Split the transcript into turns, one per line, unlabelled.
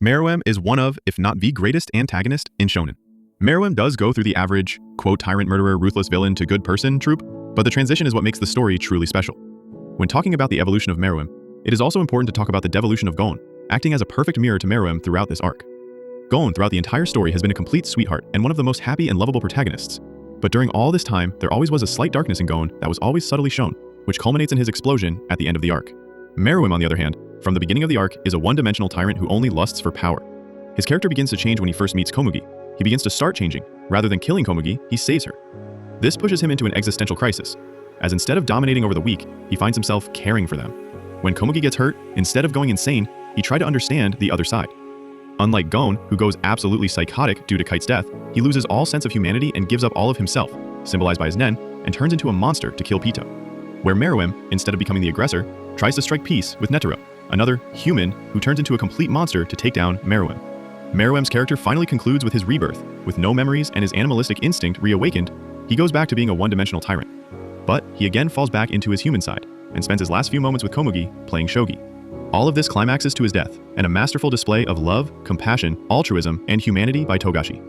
MERUEM is one of, if not the greatest antagonist in Shounen. MERUEM does go through the average, quote, tyrant, murderer, ruthless villain to good person trope, but the transition is what makes the story truly special. When talking about the evolution of MERUEM, it is also important to talk about the devolution of Gon, acting as a perfect mirror to MERUEM throughout this arc. Gon, throughout the entire story, has been a complete sweetheart and one of the most happy and lovable protagonists. But during all this time, there always was a slight darkness in Gon that was always subtly shown, which culminates in his explosion at the end of the arc. MERUEM, on the other hand, from the beginning of the arc, is a one-dimensional tyrant who only lusts for power. His character begins to change when he first meets Komugi. He begins to start changing. Rather than killing Komugi, he saves her. This pushes him into an existential crisis, as instead of dominating over the weak, he finds himself caring for them. When Komugi gets hurt, instead of going insane, he tried to understand the other side. Unlike Gon, who goes absolutely psychotic due to Kite's death, he loses all sense of humanity and gives up all of himself, symbolized by his nen, and turns into a monster to kill Pito. Where MERUEM, instead of becoming the aggressor, tries to strike peace with Netero, another human who turns into a complete monster to take down MERUEM. MERUEM's character finally concludes with his rebirth. With no memories and his animalistic instinct reawakened, he goes back to being a one-dimensional tyrant. But he again falls back into his human side, and spends his last few moments with Komugi playing shogi. All of this climaxes to his death, and a masterful display of love, compassion, altruism, and humanity by Togashi.